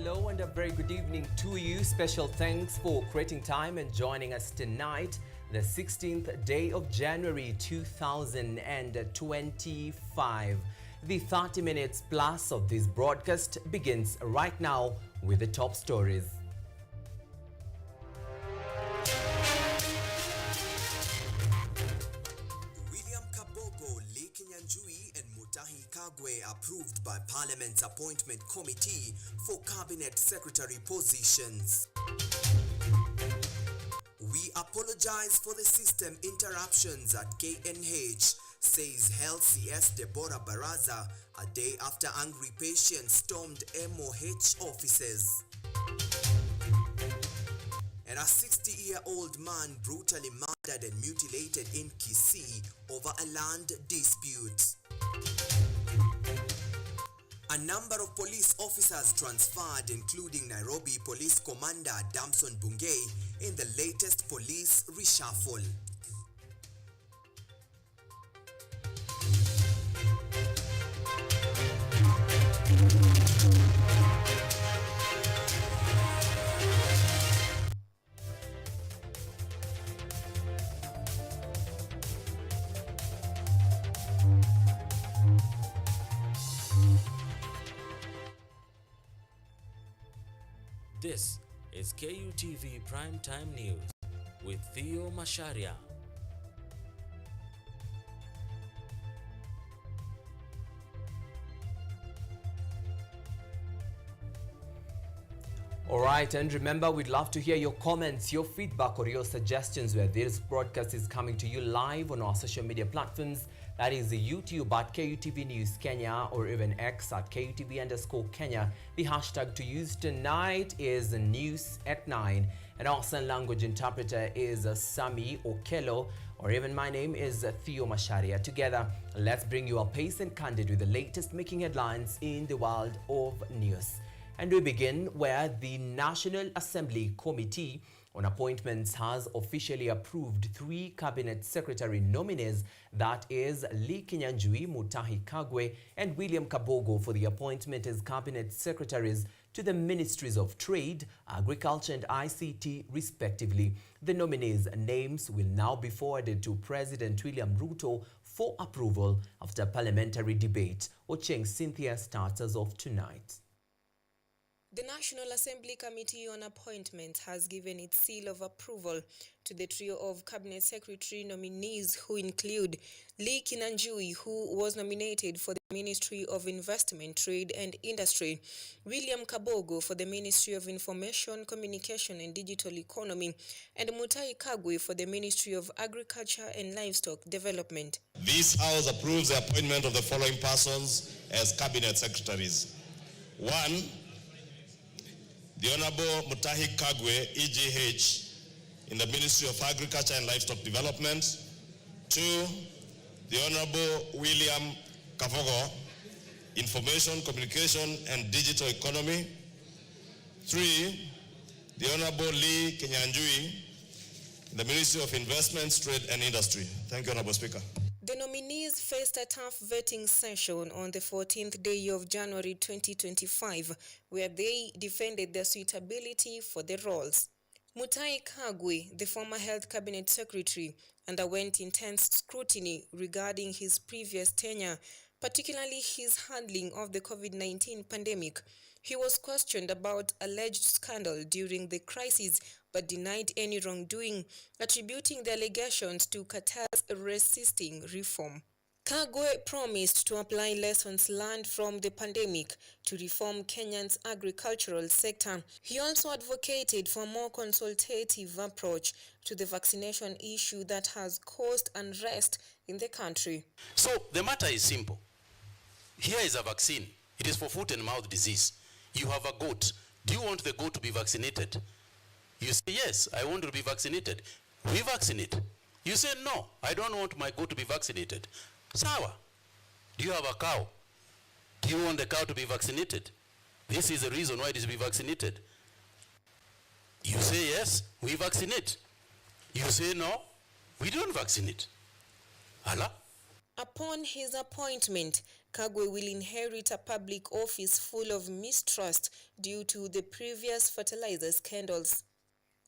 Hello and a very good evening to you. Special thanks for creating time and joining us tonight, the 16th day of January 2025. The 30 minutes plus of this broadcast begins right now with the top stories. Approved by Parliament's Appointment Committee for Cabinet Secretary positions. We apologize for the system interruptions at KNH, says Health CS Deborah Baraza, a day after angry patients stormed MOH offices. And a 60-year-old man brutally murdered and mutilated in Kisii over a land dispute. A number of police officers transferred, including Nairobi Police Commander Damson Bungei, in the latest police reshuffle. This is Kutv Primetime News with Theo Macharia. Alright, and remember, we'd love to hear your comments, your feedback, or your suggestions where this broadcast is coming to you live on our social media platforms. That is the YouTube at KUTV News Kenya, or even X at KUTV_Kenya. The hashtag to use tonight is News at 9. And our sign language interpreter is Sami Okello, or even my name is Theo Macharia. Together, let's bring you a pace and candid with the latest making headlines in the world of news. And we begin where the National Assembly Committee on Appointments has officially approved 3 Cabinet Secretary nominees, that is Lee Kinyanjui, Mutahi Kagwe, and William Kabogo, for the appointment as Cabinet Secretaries to the Ministries of Trade, Agriculture and ICT respectively. The nominees' names will now be forwarded to President William Ruto for approval after parliamentary debate. Ocheng Cynthia starts as of tonight. The National Assembly Committee on Appointments has given its seal of approval to the trio of Cabinet Secretary nominees, who include Lee Kinyanjui, who was nominated for the Ministry of Investment, Trade and Industry, William Kabogo for the Ministry of Information, Communication and Digital Economy, and Mutahi Kagwe for the Ministry of Agriculture and Livestock Development. This House approves the appointment of the following persons as Cabinet Secretaries. 1. The Honorable Mutahi Kagwe, EGH, in the Ministry of Agriculture and Livestock Development. 2. The Honorable William Kabogo, Information, Communication and Digital Economy. 3. The Honorable Lee Kinyanjui, in the Ministry of Investments, Trade and Industry. Thank you, Honorable Speaker. The nominees faced a tough vetting session on the 14th day of January 2025, where they defended their suitability for the roles. Mutahi Kagwe, the former Health Cabinet Secretary, underwent intense scrutiny regarding his previous tenure, particularly his handling of the COVID-19 pandemic. He was questioned about alleged scandal during the crisis, but denied any wrongdoing, attributing the allegations to Qatar's resisting reform. Kagwe promised to apply lessons learned from the pandemic to reform Kenya's agricultural sector. He also advocated for a more consultative approach to the vaccination issue that has caused unrest in the country. So the matter is simple. Here is a vaccine. It is for foot and mouth disease. You have a goat. Do you want the goat to be vaccinated? You say, yes, I want to be vaccinated. We vaccinate. You say, no, I don't want my goat to be vaccinated. Sawa. Do you have a cow? Do you want the cow to be vaccinated? This is the reason why it is to be vaccinated. You say, yes, we vaccinate. You say, no, we don't vaccinate. Allah. Upon his appointment, Kagwe will inherit a public office full of mistrust due to the previous fertilizer scandals.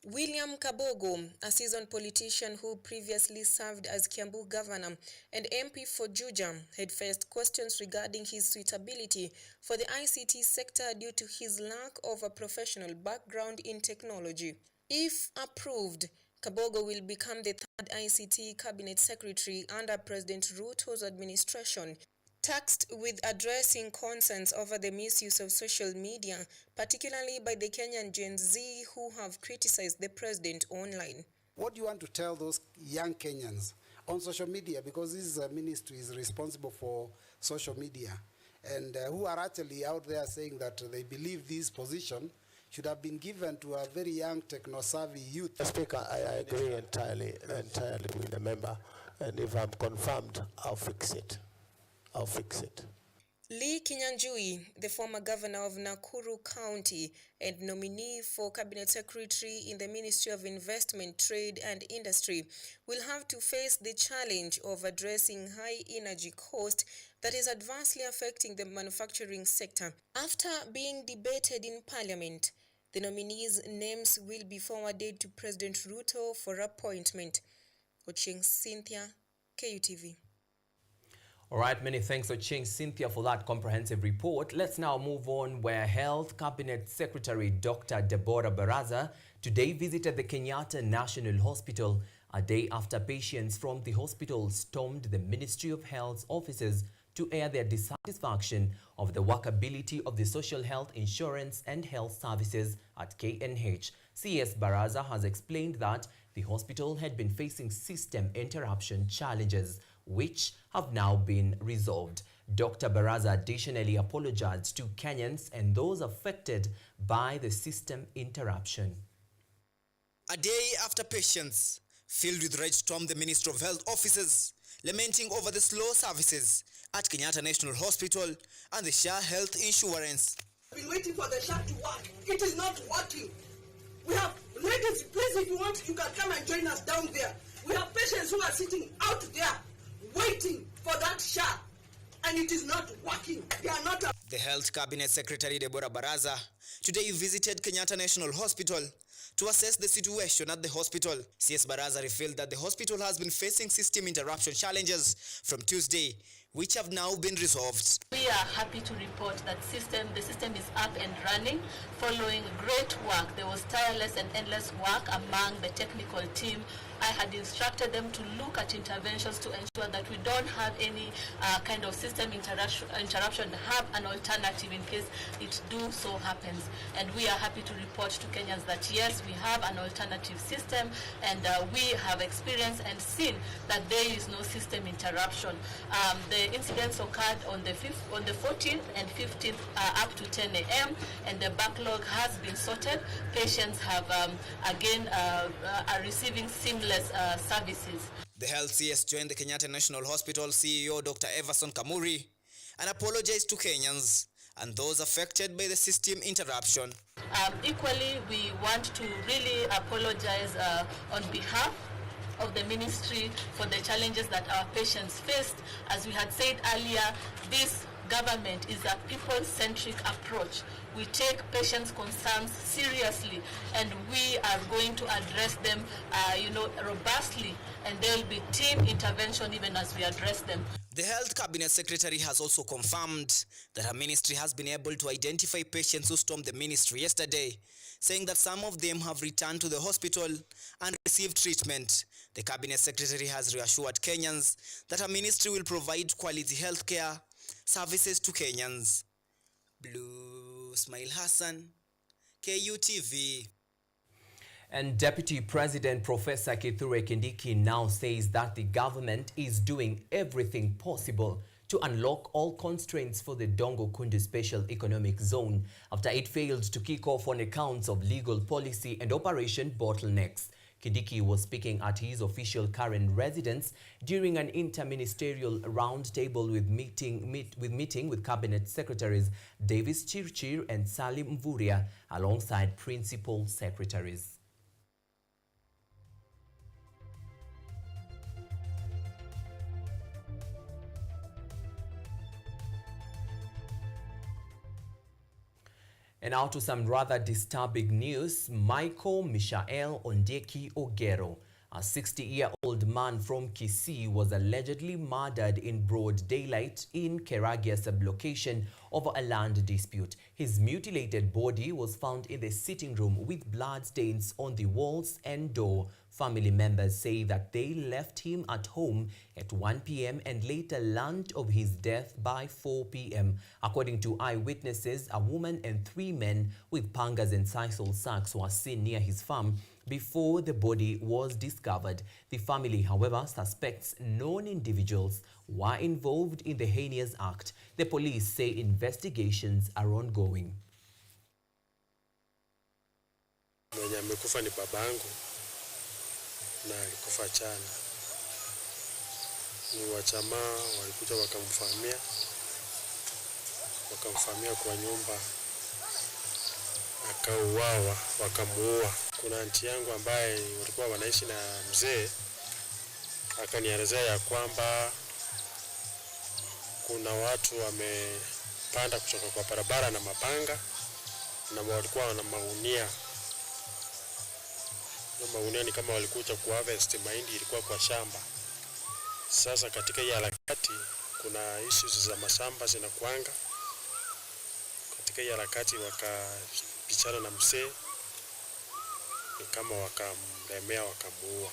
William Kabogo, a seasoned politician who previously served as Kiambu governor and MP for Juja, had faced questions regarding his suitability for the ICT sector due to his lack of a professional background in technology. If approved, Kabogo will become the third ICT cabinet secretary under President Ruto's administration, tasked with addressing concerns over the misuse of social media, particularly by the Kenyan Gen Z who have criticized the president online. What do you want to tell those young Kenyans on social media, because this ministry is responsible for social media, and who are actually out there saying that they believe this position should have been given to a very young techno-savvy youth? Speaker, I agree entirely with the member, and if I'm confirmed, I'll fix it. Lee Kinyanjui, the former governor of Nakuru County and nominee for cabinet secretary in the Ministry of Investment, Trade and Industry, will have to face the challenge of addressing high energy cost that is adversely affecting the manufacturing sector. After being debated in Parliament, the nominees' names will be forwarded to President Ruto for appointment. Ocheng Cynthia, KUTV. All right, many thanks Ocheng Cynthia for that comprehensive report. Let's now move on, where Health Cabinet Secretary Dr. Deborah Baraza today visited the Kenyatta National Hospital a day after patients from the hospital stormed the Ministry of Health's offices to air their dissatisfaction of the workability of the social health insurance and health services at KNH. CS Baraza has explained that the hospital had been facing system interruption challenges, which have now been resolved. Dr. Baraza additionally apologized to Kenyans and those affected by the system interruption. A day after patients filled with rage stormed the Ministry of Health offices, lamenting over the slow services at Kenyatta National Hospital and the SHA health insurance. We've been waiting for the SHA to work. It is not working. We have ladies, please, if you want, you can come and join us down there. We have patients who are sitting out there waiting for that SHA, and it is not working. They are not. The Health Cabinet Secretary Deborah Baraza today visited Kenyatta National Hospital to assess the situation at the hospital. CS Baraza revealed that the hospital has been facing system interruption challenges from Tuesday, which have now been resolved. We are happy to report that the system is up and running following great work. There was tireless and endless work among the technical team. I had instructed them to look at interventions to ensure that we don't have any kind of system interruption, have an alternative in case it do so happens. And we are happy to report to Kenyans that yes, we have an alternative system, and we have experienced and seen that there is no system interruption. The incidents occurred on the 14th and 15th up to 10 a.m. and the backlog has been sorted. Patients have are receiving seamless services. The health CS joined the Kenyatta National Hospital CEO Dr. Everson Kamuri and apologized to Kenyans and those affected by the system interruption. Equally, we want to really apologize on behalf of the ministry for the challenges that our patients faced. As we had said earlier, this government is a people-centric approach. We take patients' concerns seriously, and we are going to address them, robustly, and there will be team intervention even as we address them. The Health Cabinet Secretary has also confirmed that her ministry has been able to identify patients who stormed the ministry yesterday, saying that some of them have returned to the hospital and received treatment. The Cabinet Secretary has reassured Kenyans that her ministry will provide quality healthcare services to Kenyans. Blue Smile Hassan, KUTV. And Deputy President Professor Kithure Kindiki now says that the government is doing everything possible to unlock all constraints for the Dongo Kundu Special Economic Zone after it failed to kick off on accounts of legal policy and operation bottlenecks. Kindiki was speaking at his official Karen residence during an interministerial roundtable meeting with Cabinet Secretaries Davis Chirchir and Salim Mvurya alongside Principal Secretaries. And now to some rather disturbing news. Michael Mishael Ondeki Ogero, a 60-year-old man from Kisii, was allegedly murdered in broad daylight in Keragia sublocation over a land dispute. His mutilated body was found in the sitting room with blood stains on the walls and door. Family members say that they left him at home at 1 p.m. and later learned of his death by 4 p.m. According to eyewitnesses, a woman and 3 men with pangas and sisal sacks were seen near his farm before the body was discovered. The family, however, suspects known individuals were involved in the heinous act. The police say investigations are ongoing. Mwenye amekufa ni babangu na alikufa jana. Ni wachamaa walikuja wakamfamia kwa nyumba, akauawa, wakamuua. Kuna aunti yangu ambaye walikuwa wanaishi na mzee, akanielezea ya kwamba kuna watu wamepanda kutoka kwa barabara na mapanga na walikuwa wana magunia. Magunia ni kama walikuja kuharvest mahindi, ilikuwa kwa shamba. Sasa katika hii harakati kuna issues za mashamba zinakuanga. Katika hii harakati wakapichana na mzee, ni kama wakamlemea, wakamuua.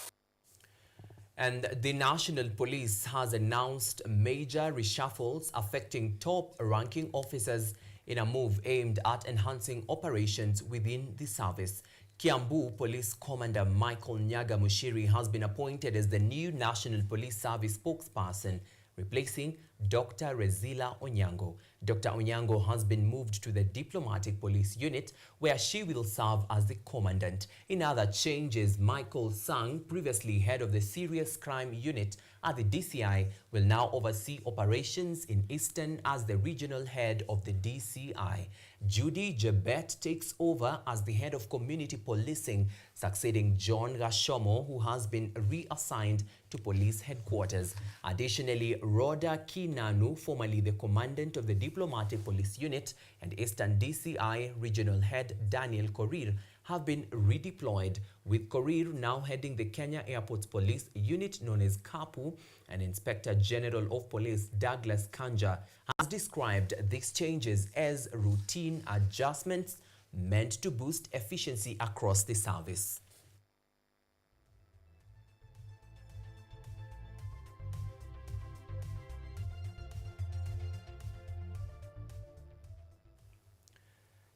And the National Police has announced major reshuffles affecting top-ranking officers in a move aimed at enhancing operations within the service. Kiambu Police Commander Michael Nyaga Mushiri has been appointed as the new National Police Service spokesperson, replacing Dr. Rezila Onyango. Dr. Onyango has been moved to the Diplomatic Police Unit, where she will serve as the commandant. In other changes, Michael Sang, previously head of the Serious Crime Unit at the DCI, will now oversee operations in Eastern as the regional head of the DCI. Judy Jebet takes over as the head of community policing, succeeding John Gashomo, who has been reassigned to police headquarters. Additionally, Rhoda Kinanu, formerly the commandant of the Diplomatic Police Unit, and Eastern DCI regional head Daniel Korir have been redeployed, with Korir now heading the Kenya Airports Police Unit known as KAPU. And Inspector General of Police Douglas Kanja has described these changes as routine adjustments meant to boost efficiency across the service.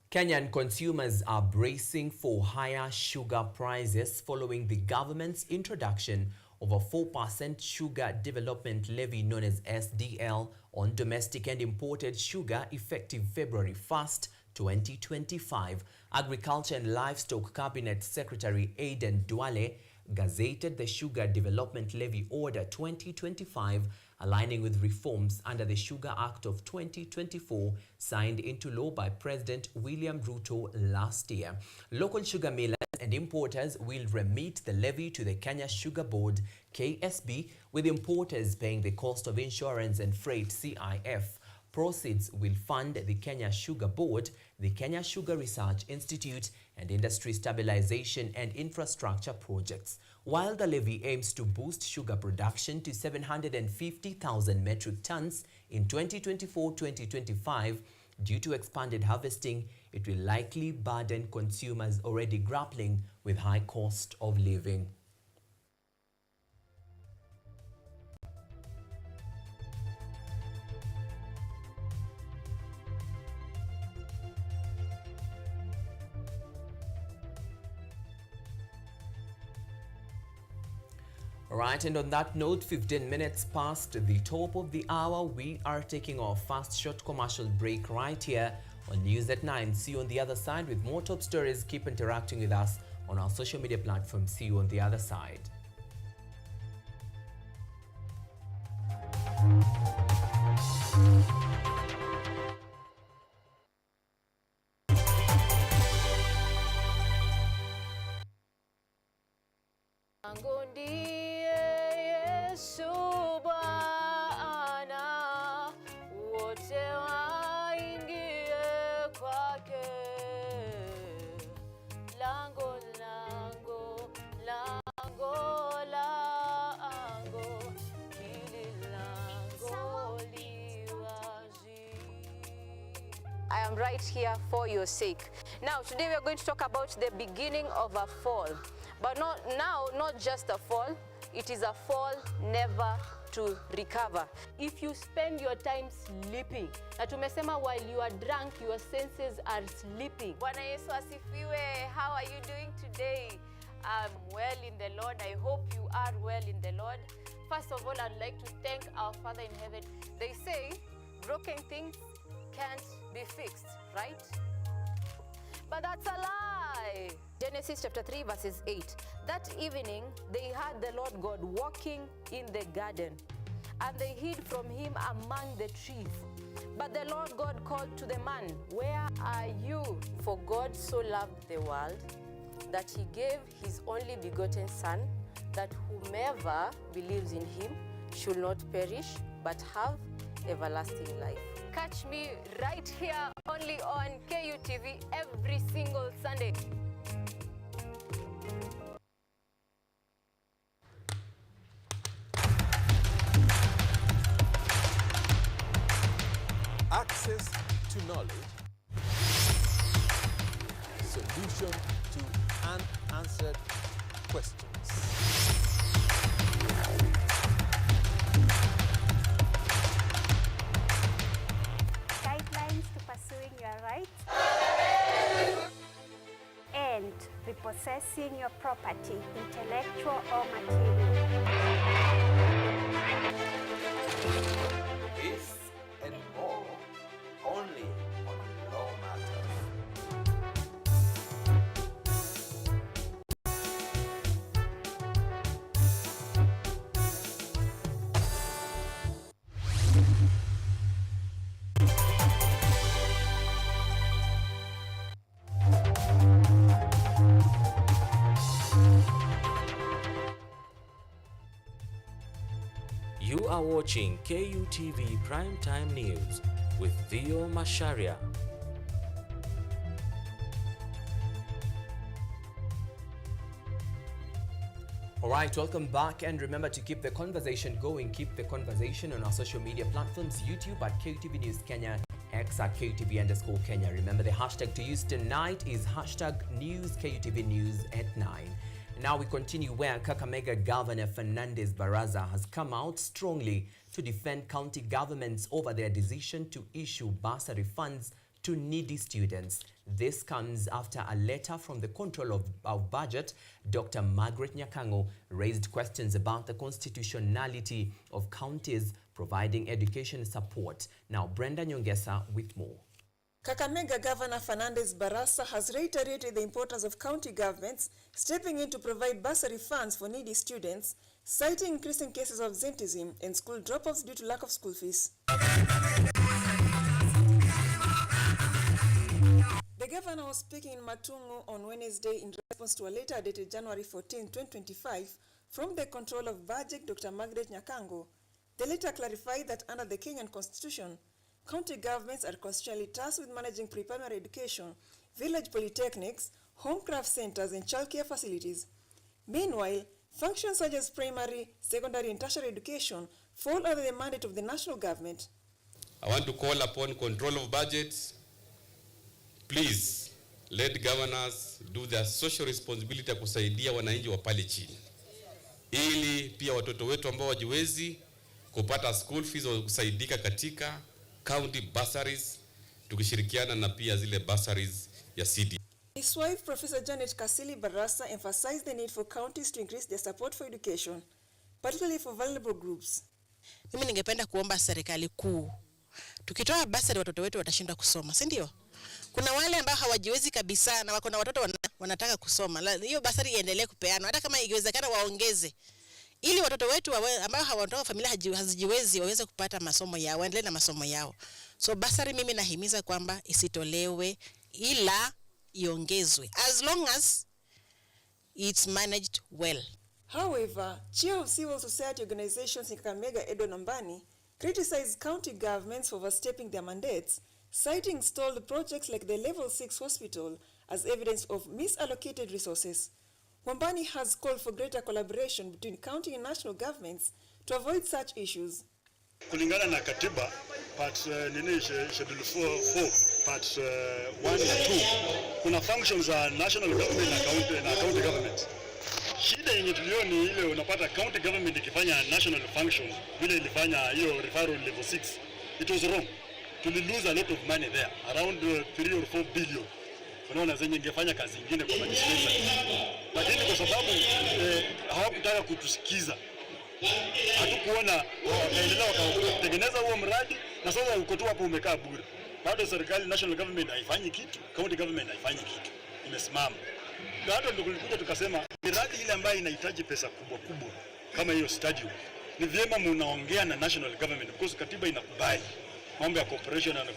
Kenyan consumers are bracing for higher sugar prices following the government's introduction of a 4% sugar development levy known as SDL on domestic and imported sugar effective February 1st, 2025. Agriculture and Livestock Cabinet Secretary Aden Duale gazetted the Sugar Development Levy Order 2025, aligning with reforms under the Sugar Act of 2024 signed into law by President William Ruto last year. Local sugar millers and importers will remit the levy to the Kenya Sugar Board KSB, with importers paying the cost of insurance and freight CIF. Proceeds will fund the Kenya Sugar Board, the Kenya Sugar Research Institute, and industry stabilization and infrastructure projects. While the levy aims to boost sugar production to 750,000 metric tons in 2024-2025, due to expanded harvesting, it will likely burden consumers already grappling with high cost of living. Alright, and on that note, 15 minutes past the top of the hour, we are taking our first short commercial break right here on News at 9. See you on the other side with more top stories. Keep interacting with us on our social media platforms. See you on the other side. Wote waingie kwake. I am right here for your sake. Now, today we are going to talk about the beginning of a fall. But not just a fall, it is a fall never to recover. If you spend your time sleeping, na tumesema while you are drunk, your senses are sleeping. Bwana Yesu asifiwe. How are you doing today? I'm well in the Lord. I hope you are well in the Lord. First of all, I'd like to thank our Father in heaven. They say broken things can't be fixed, right? But that's a lie. Genesis chapter 3 verses 8. That evening they heard the Lord God walking in the garden, and they hid from him among the trees. But the Lord God called to the man, "Where are you? For God so loved the world that he gave his only begotten Son, that whomever believes in him should not perish but have everlasting life." Catch me right here only on KUTV every single Sunday. Access to knowledge, solution to unanswered questions. Guidelines to pursuing your rights and repossessing your property, intellectual or material. This and more only on Law Matters. You are watching KUTV Primetime News with Theo Macharia. Alright, welcome back, and remember to keep the conversation going. Keep the conversation on our social media platforms, YouTube at KUTV News Kenya, X at KUTV_Kenya. Remember the hashtag to use tonight is hashtag KUTV News at 9. Now we continue where Kakamega Governor Fernandez Baraza has come out strongly to defend county governments over their decision to issue bursary funds to needy students. This comes after a letter from the Controller of Budget, Dr. Margaret Nyakango, raised questions about the constitutionality of counties providing education support. Now, Brenda Nyongesa with more. Kakamega Governor Fernandez Baraza has reiterated the importance of county governments stepping in to provide bursary funds for needy students, citing increasing cases of absenteeism and school drop-offs due to lack of school fees. The governor was speaking in Matungu on Wednesday in response to a letter dated January 14, 2025 from the Controller of Budget, Dr. Margaret Nyakango. The letter clarified that under the Kenyan Constitution, county governments are constitutionally tasked with managing pre-primary education, village polytechnics, home craft centers, and childcare facilities. Meanwhile, functions such as primary, secondary, and tertiary education fall under the mandate of the national government. I want to call upon Control of Budgets. Please let governors do their social responsibility ya kusaidia wananchi wa pale chini, ili pia watoto wetu ambao wajiwezi kupata school fees wa kusaidika katika county bursaries, tukishirikiana na pia zile bursaries ya CD. His wife, Professor Janet Kasili Baraza, emphasized the need for counties to increase their support for education, particularly for vulnerable groups. Mimi ningependa kuomba serikali kuu, tukitoa bursary watoto wetu watashindwa kusoma, si ndio? Kuna wale ambao hawajiwezi kabisa na wako na watoto wanataka kusoma. Hiyo bursary iendelee kupeanwa, hata kama ikiwezekana waongeze, ili watoto wetu ambao hawatoka familia hazijiwezi waweze kupata masomo yao, waendelee na masomo yao. So bursary mimi nahimiza kwamba isitolewe ila iongezwe, as long as it's managed well. However, Chair of Civil Society Organizations in Kakamega, Edo Nambani, criticized county governments for overstepping their mandates, citing stalled projects like the Level 6 hospital as evidence of misallocated resources. Wambani has called for greater collaboration between county and national governments to avoid such issues. Kulingana na katiba, part schedule 4 part 1 na 2 kuna functions za national government na county government. Shida yenye tulioni ile unapata county government ikifanya national function vile ilifanya hiyo referral level 6, it was wrong. To lose a lot of money there, around 3 or 4 billion. Unaona zenye ingefanya kazi nyingine kwa magistrate. Lakini kwa sababu hawakutaka kutusikiza, hatukuona wakaendelea wakatengeneza huo mradi na sasa uko tu hapo umekaa bure. Bado serikali national government haifanyi kitu, county government haifanyi kitu. Imesimama. Na hata ndio kulikuja tukasema miradi ile ambayo inahitaji pesa kubwa kubwa kama hiyo stadium ni vyema mnaongea na national government because katiba inakubali mambo ya cooperation and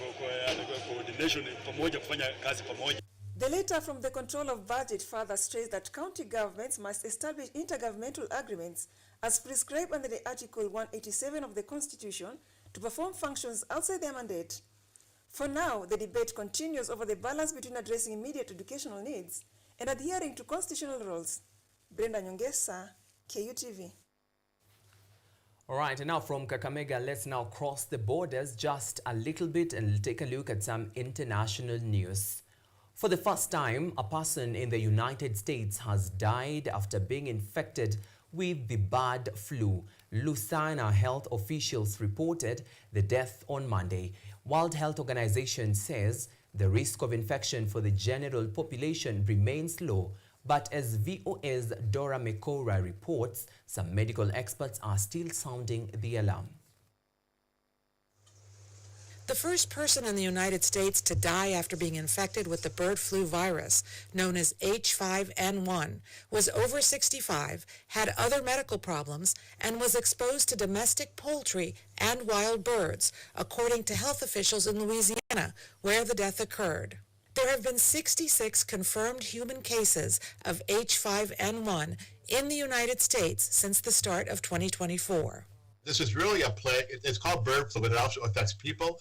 coordination pamoja kufanya kazi pamoja. The letter from the Control of Budget further states that county governments must establish intergovernmental agreements as prescribed under the Article 187 of the Constitution to perform functions outside their mandate. For now, the debate continues over the balance between addressing immediate educational needs and adhering to constitutional rules. Brenda Nyongesa, KUTV. All right, and now from Kakamega, let's now cross the borders just a little bit and take a look at some international news. For the first time, a person in the United States has died after being infected with the bird flu. Louisiana health officials reported the death on Monday. World Health Organization says the risk of infection for the general population remains low. But as VOA's Dora Mekora reports, some medical experts are still sounding the alarm. The first person in the United States to die after being infected with the bird flu virus, known as H5N1, was over 65, had other medical problems, and was exposed to domestic poultry and wild birds, according to health officials in Louisiana, where the death occurred. There have been 66 confirmed human cases of H5N1 in the United States since the start of 2024. This is really a plague. It's called bird flu, but it also affects people.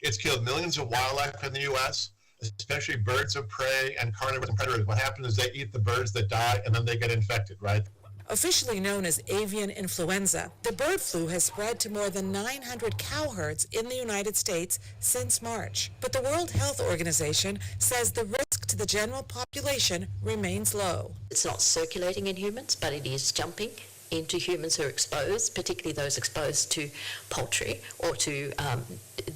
It's killed millions of wildlife in the U.S., especially birds of prey and carnivores and predators. What happens is they eat the birds that die, and then they get infected, right? Officially known as avian influenza, the bird flu has spread to more than 900 cow herds in the United States since March. But the World Health Organization says the risk to the general population remains low. It's not circulating in humans, but it is jumping into humans who are exposed, particularly those exposed to poultry or to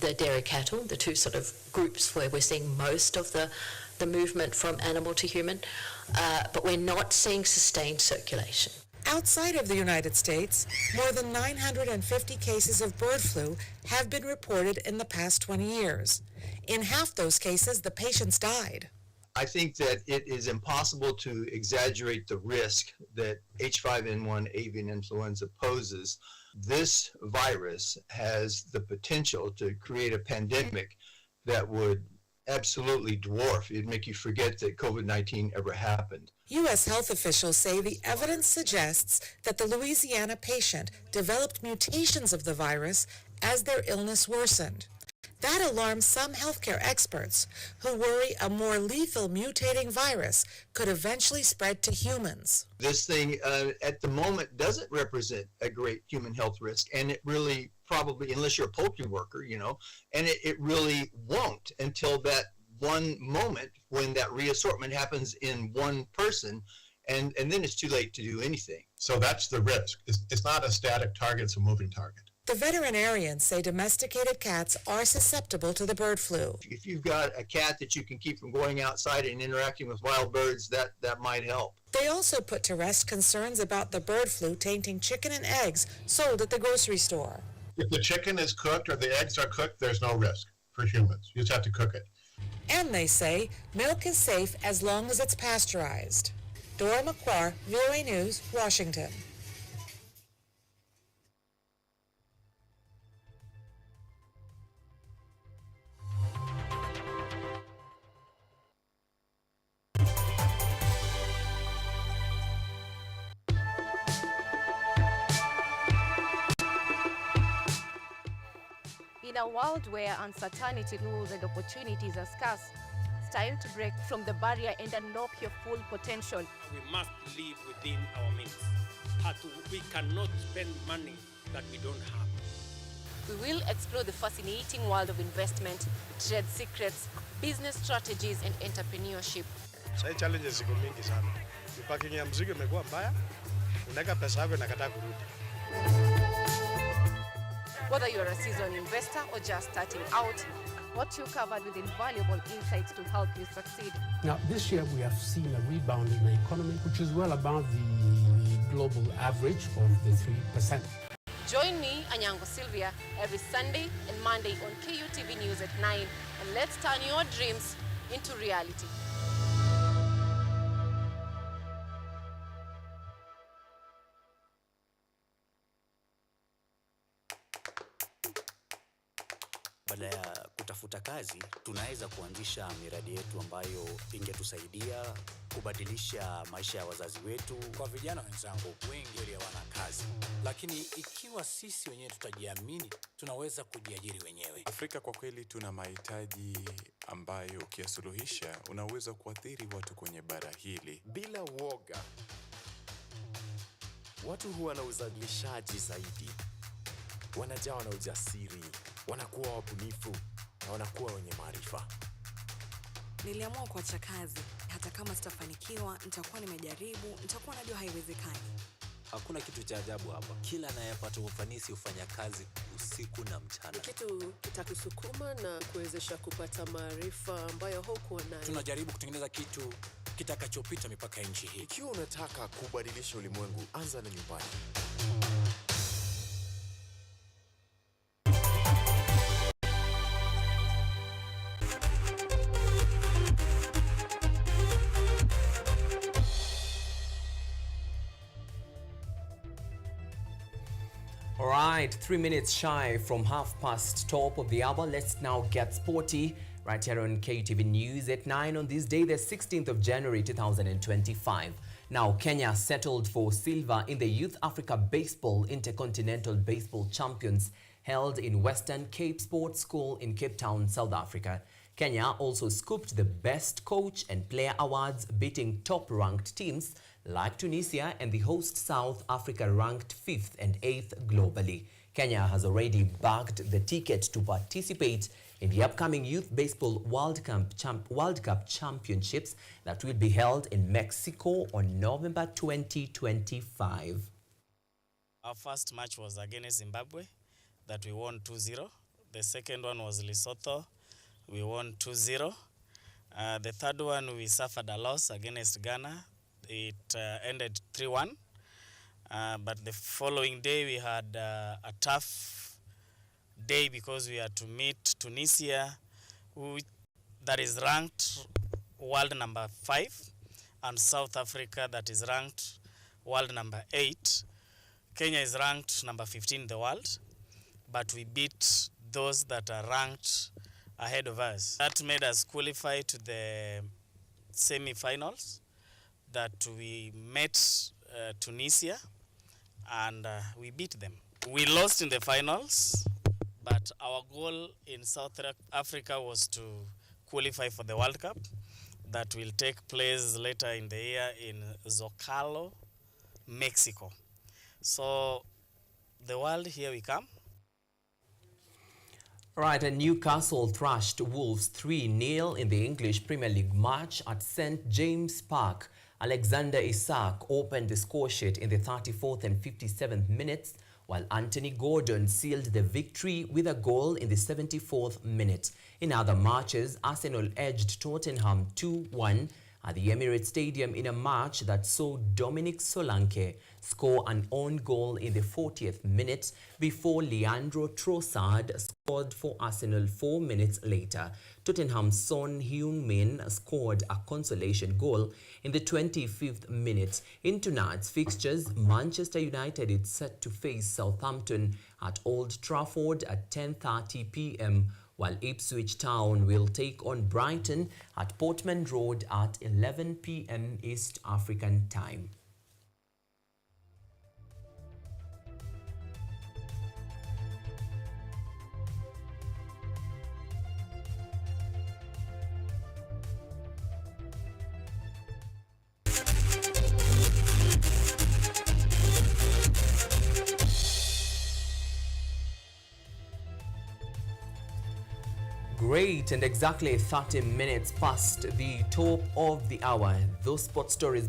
the dairy cattle, the two sort of groups where we're seeing most of the movement from animal to human, but we're not seeing sustained circulation. Outside of the United States, more than 950 cases of bird flu have been reported in the past 20 years. In half those cases, the patients died. I think that it is impossible to exaggerate the risk that H5N1 avian influenza poses. This virus has the potential to create a pandemic that would absolutely dwarf. It'd make you forget that COVID-19 ever happened. U.S. health officials say the evidence suggests that the Louisiana patient developed mutations of the virus as their illness worsened. That alarms some healthcare experts who worry a more lethal mutating virus could eventually spread to humans. This thing at the moment doesn't represent a great human health risk, and it really probably, unless you're a poultry worker, you know, and it really won't until that one moment when that reassortment happens in one person, and then it's too late to do anything. So that's the risk. It's not a static target, it's a moving target. The veterinarians say domesticated cats are susceptible to the bird flu. If you've got a cat that you can keep from going outside and interacting with wild birds, that might help. They also put to rest concerns about the bird flu tainting chicken and eggs sold at the grocery store. If the chicken is cooked or the eggs are cooked, there's no risk for humans. You just have to cook it. And they say milk is safe as long as it's pasteurized. Dora Mekora, VOA News, Washington. In a world where uncertainty rules and opportunities are scarce, it's time to break from the barrier and unlock your full potential. We must live within our means. We cannot spend money that we don't have. We will explore the fascinating world of investment, trade secrets, business strategies, and entrepreneurship. Sasa challenges ziko mingi sana. Parking ya mzigo imekuwa mbaya. Unaweka pesa yako inakataa kurudi. Whether you're a seasoned investor or just starting out, what you covered with invaluable insights to help you succeed. Now, this year we have seen a rebound in the economy, which is well above the global average of the 3%. Join me, Anyango Sylvia, every Sunday and Monday on KUTV News at 9, and let's turn your dreams into reality. Badala ya kutafuta kazi, tunaweza kuanzisha miradi yetu ambayo ingetusaidia kubadilisha maisha ya wazazi wetu. Kwa vijana wenzangu, wengi hawana kazi, lakini ikiwa sisi wenyewe tutajiamini, tunaweza kujiajiri wenyewe. Afrika kwa kweli tuna mahitaji ambayo ukiyasuluhisha unaweza kuathiri watu kwenye bara hili. Bila woga, watu huwa na uzalishaji zaidi, wanajawa na ujasiri, wanakuwa wabunifu na wanakuwa wenye maarifa. Niliamua kuacha kazi. Hata kama sitafanikiwa, nitakuwa nimejaribu, nitakuwa najua haiwezekani. Hakuna kitu cha ajabu hapa. Kila anayepata ufanisi hufanya kazi usiku na mchana. Kitu kitakusukuma na kuwezesha kupata maarifa ambayo hukuwa nayo. Tunajaribu kutengeneza kitu kitakachopita mipaka ya nchi hii. Ikiwa unataka kubadilisha ulimwengu, anza na nyumbani. All right, 3 minutes shy from past top of the hour. Let's now get sporty right here on KUTV News at 9 on this day, the 16th of January 2025. Now, Kenya settled for silver in the Youth Africa Baseball Intercontinental Baseball Champions held in Western Cape Sports School in Cape Town, South Africa. Kenya also scooped the Best Coach and Player Awards, beating top-ranked teams like Tunisia and the host South Africa, ranked 5th and 8th globally. Kenya has already bagged the ticket to participate in the upcoming Youth Baseball World Cup Championships that will be held in Mexico on November 2025. Our first match was against Zimbabwe, that we won 2-0. The second one was Lesotho. We won 2-0. The third one, we suffered a loss against Ghana. It ended 3-1. But the following day, we had a tough day because we had to meet Tunisia, that is ranked world number 5, and South Africa, that is ranked world number 8. Kenya is ranked number 15 in the world, but we beat those that are ranked ahead of us. That made us qualify to the semi-finals, that we met Tunisia and we beat them. We lost in the finals, but our goal in South Africa was to qualify for the World Cup that will take place later in the year in Zocalo, Mexico. So the world, here we come. Right, and Newcastle thrashed Wolves 3-0 in the English Premier League match at St. James Park. Alexander Isak opened the score sheet in the 34th and 57th minutes, while Anthony Gordon sealed the victory with a goal in the 74th minute. In other matches, Arsenal edged Tottenham 2-1 at the Emirates Stadium in a match that saw Dominic Solanke score an own goal in the 40th minute before Leandro Trossard scored for Arsenal 4 minutes later. Tottenham's Son Heung-min scored a consolation goal in the 25th minute. In tonight's fixtures, Manchester United is set to face Southampton at Old Trafford at 10:30 p.m. while Ipswich Town will take on Brighton at Portman Road at 11 p.m. East African time. Great, and exactly 30 minutes past the top of the hour. Those sports stories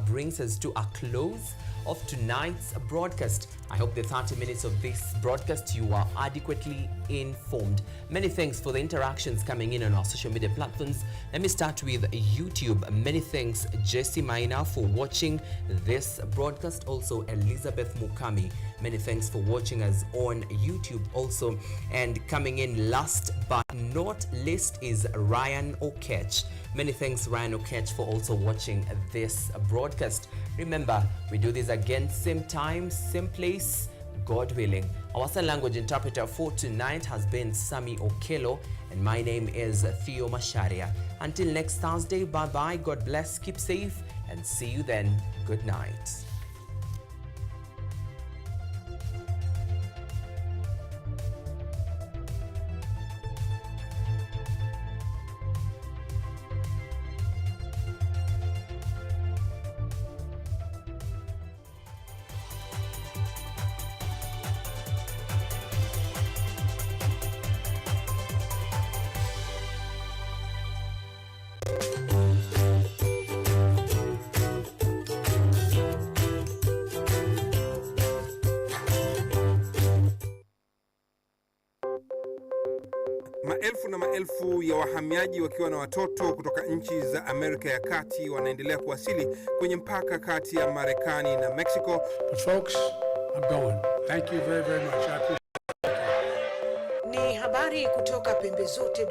brings us to a close of tonight's broadcast. I hope the 30 minutes of this broadcast you are adequately informed. Many thanks for the interactions coming in on our social media platforms. Let me start with YouTube. Many thanks Jesse Maina for watching this broadcast. Also Elizabeth Mukami. Many thanks for watching us on YouTube also. And coming in last but not least is Ryan Okech. Many thanks Ryan Okech for also watching this broadcast. Remember, we do this again same time, same place, God willing. Our sign language interpreter for tonight has been Sami Okelo, and my name is Theo Macharia. Until next Thursday, bye-bye, God bless, keep safe, and see you then. Good night. Maelfu na maelfu ya wahamiaji wakiwa na watoto kutoka nchi za Amerika ya Kati wanaendelea kuwasili kwenye mpaka kati ya Marekani na Mexico. But folks, I'm going. Thank you very, very much. I appreciate it. Ni habari kutoka pembe zote